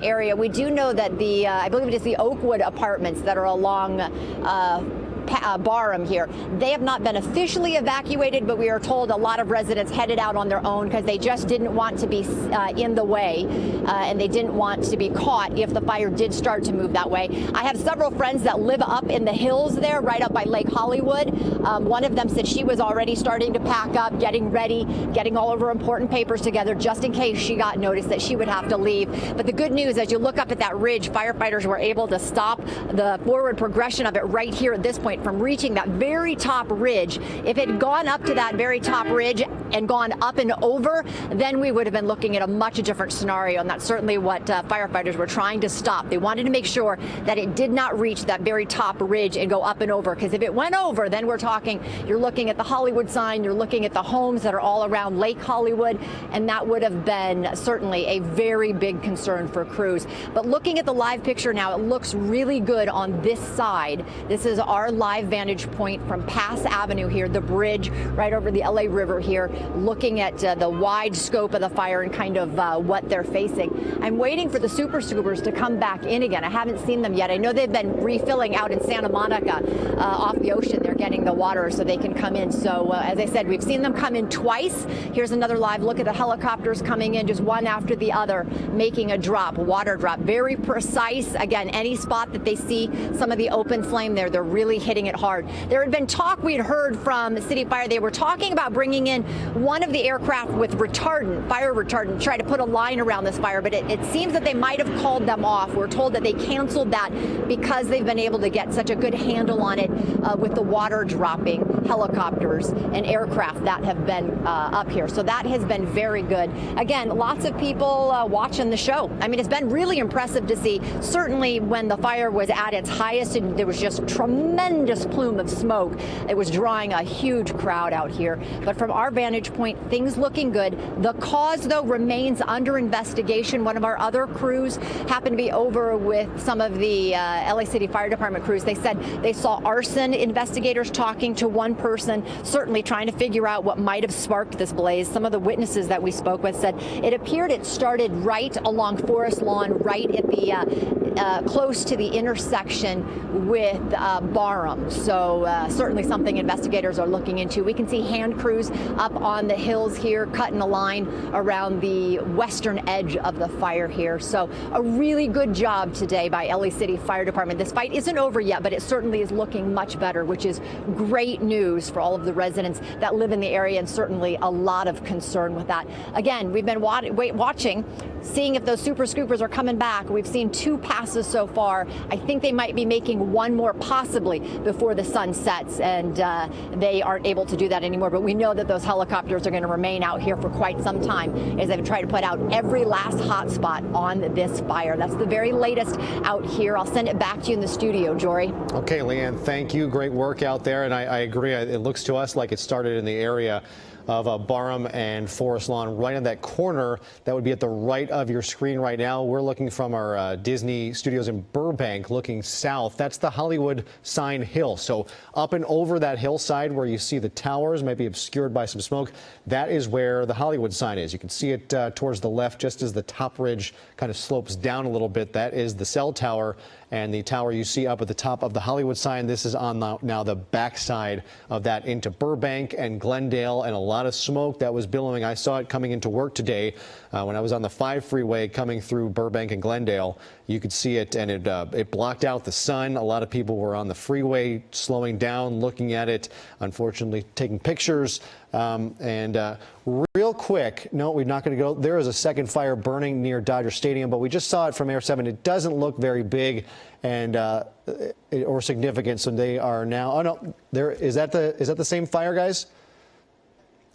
area. We do know that the, I believe it is the Oakwood apartments that are along Barham here. They have not been officially evacuated, but we are told a lot of residents headed out on their own because they just didn't want to be in the way, and they didn't want to be caught if the fire did start to move that way. I have several friends that live up in the hills there, right up by Lake Hollywood. One of them said she was already starting to pack up, getting ready, getting all of her important papers together just in case she got notice that she would have to leave. But the good news, as you look up at that ridge, firefighters were able to stop the forward progression of it right here at this point from reaching that very top ridge. If it had gone up to that very top ridge and gone up and over, then we would have been looking at a much different scenario, and that's certainly what firefighters were trying to stop. They wanted to make sure that it did not reach that very top ridge and go up and over, because if it went over, then we're talking, you're looking at the Hollywood sign, you're looking at the homes that are all around Lake Hollywood, and that would have been certainly a very big concern for crews. But looking at the live picture now, it looks really good on this side. This is our live vantage point from Pass Avenue here, the bridge right over the LA River here, looking at the wide scope of the fire and kind of what they're facing. I'm waiting for the super scoopers to come back in again. I haven't seen them yet. I know they've been refilling out in Santa Monica off the ocean. They're getting the water so they can come in. So as I said, we've seen them come in twice. Here's another live look at the helicopters coming in, just one after the other, making a drop, water drop. Very precise. Again, any spot that they see some of the open flame there, they're really hitting it hard. There had been talk we had heard from City Fire. They were talking about bringing in one of the aircraft with retardant, fire retardant, try to put a line around this fire, but it seems that they might have called them off. We're told that they canceled that because they've been able to get such a good handle on it with the water dropping helicopters and aircraft that have been up here. So that has been very good. Again, lots of people watching the show. I mean, it's been really impressive to see. Certainly when the fire was at its highest and there was just tremendous plume of smoke, it was drawing a huge crowd out here. But from our vantage point, things looking good. The cause, though, remains under investigation. One of our other crews happened to be over with some of the LA City Fire Department crews. They said they saw arson investigators talking to one person, certainly trying to figure out what might have sparked this blaze. Some of the witnesses that we spoke with said it appeared it started right along Forest Lawn, right at the close to the intersection with Barham. So certainly something investigators are looking into. We can see hand crews up on the hills here, cutting a line around the western edge of the fire here. So a really good job today by LA City Fire Department. This fight isn't over yet, but it certainly is looking much better, which is great news for all of the residents that live in the area, and certainly a lot of concern with that. Again, we've been watching, seeing if those super scoopers are coming back. We've seen 2 passes so far. I think they might be making one more possibly before the sun sets, and they aren't able to do that anymore. But we know that those helicopters are going to remain out here for quite some time as they try to put out every last hot spot on this fire. That's the very latest out here. I'll send it back to you in the studio, Jory. Okay, Leanne, thank you. Great work out there. And I agree. It looks to us like it started in the area of Barham and Forest Lawn, right on that corner that would be at the right of your screen right now. We're looking from our Disney studios in Burbank, looking south. That's the Hollywood sign hill. So up and over that hillside where you see the towers, might be obscured by some smoke, that is where the Hollywood sign is. You can see it towards the left, just as the top ridge kind of slopes down a little bit. That is the cell tower, and the tower you see up at the top of the Hollywood sign. This is on now the backside of that into Burbank and Glendale, and a lot of smoke that was billowing. I saw it coming into work today when I was on the 5 freeway coming through Burbank and Glendale. You could see it, and it blocked out the sun. A lot of people were on the freeway slowing down, looking at it, unfortunately taking pictures. Real quick, no, we're not going to go. There is a second fire burning near Dodger Stadium, but we just saw it from Air 7. It doesn't look very big and or significant. So they are now. Oh no, is that the same fire, guys?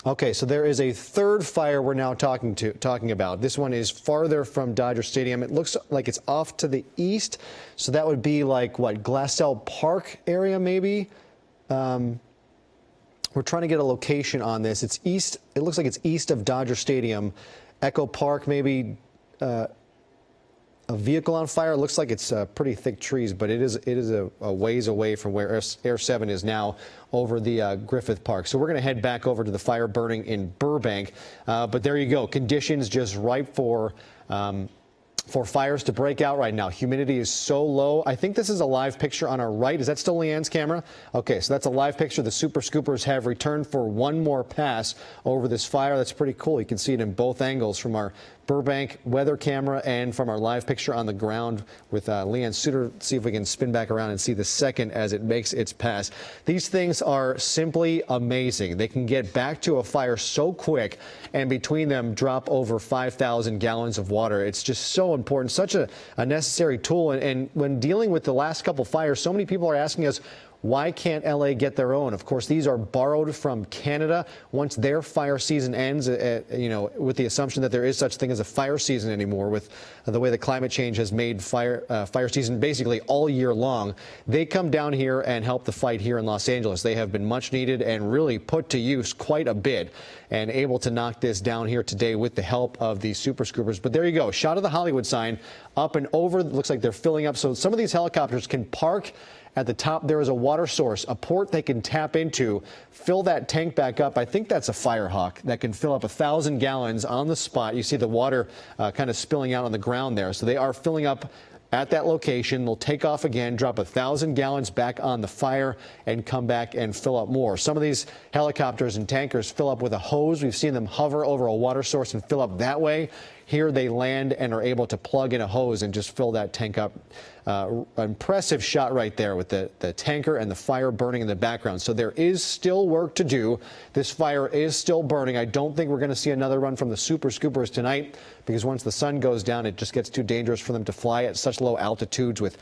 Okay, so there is a third fire we're now talking about. This one is farther from Dodger Stadium. It looks like it's off to the east, so that would be like what, Glassell Park area maybe. We're trying to get a location on this. It's east. It looks like it's east of Dodger Stadium. Echo Park, maybe a vehicle on fire. It looks like it's pretty thick trees, but it is a ways away from where Air 7 is now, over the Griffith Park. So we're going to head back over to the fire burning in Burbank. But there you go. Conditions just ripe for for fires to break out right now. Humidity is so low. I think this is a live picture on our right. Is that still Leanne's camera? Okay, so that's a live picture. The super scoopers have returned for one more pass over this fire. That's pretty cool. You can see it in both angles from our Burbank weather camera and from our live picture on the ground with Leanne Suter. See if we can spin back around and see the second as it makes its pass. These things are simply amazing. They can get back to a fire so quick, and between them drop over 5,000 gallons of water. It's just so important, such a necessary tool. And when dealing with the last couple fires, so many people are asking us, why can't LA get their own? Of course, these are borrowed from Canada. Once their fire season ends, with the assumption that there is such thing as a fire season anymore, with the way that climate change has made fire season basically all year long, they come down here and help the fight here in Los Angeles. They have been much needed and really put to use quite a bit, and able to knock this down here today with the help of these super scoopers. But there you go, shot of the Hollywood sign up and over. Looks like they're filling up. So some of these helicopters can park at the top. There is a water source, a port they can tap into, fill that tank back up. I think that's a Firehawk that can fill up 1,000 gallons on the spot. You see the water kind of spilling out on the ground there. So they are filling up at that location. They'll take off again, drop 1,000 gallons back on the fire, and come back and fill up more. Some of these helicopters and tankers fill up with a hose. We've seen them hover over a water source and fill up that way. Here they land and are able to plug in a hose and just fill that tank up. Impressive shot right there with the tanker and the fire burning in the background. So there is still work to do. This fire is still burning. I don't think we're going to see another run from the super scoopers tonight, because once the sun goes down, it just gets too dangerous for them to fly at such low altitudes with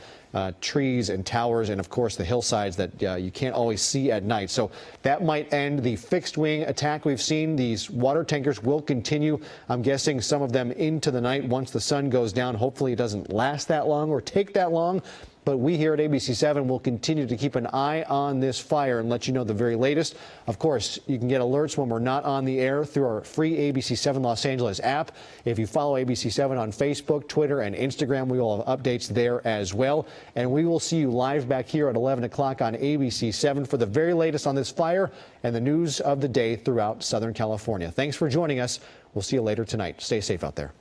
trees and towers and, of course, the hillsides that you can't always see at night. So that might end the fixed wing attack we've seen. These water tankers will continue, I'm guessing, some of them into the night once the sun goes down. Hopefully it doesn't last that long or take that long. But we here at ABC7 will continue to keep an eye on this fire and let you know the very latest. Of course, you can get alerts when we're not on the air through our free ABC7 Los Angeles app. If you follow ABC7 on Facebook, Twitter, and Instagram, we will have updates there as well. And we will see you live back here at 11 o'clock on ABC7 for the very latest on this fire and the news of the day throughout Southern California. Thanks for joining us. We'll see you later tonight. Stay safe out there.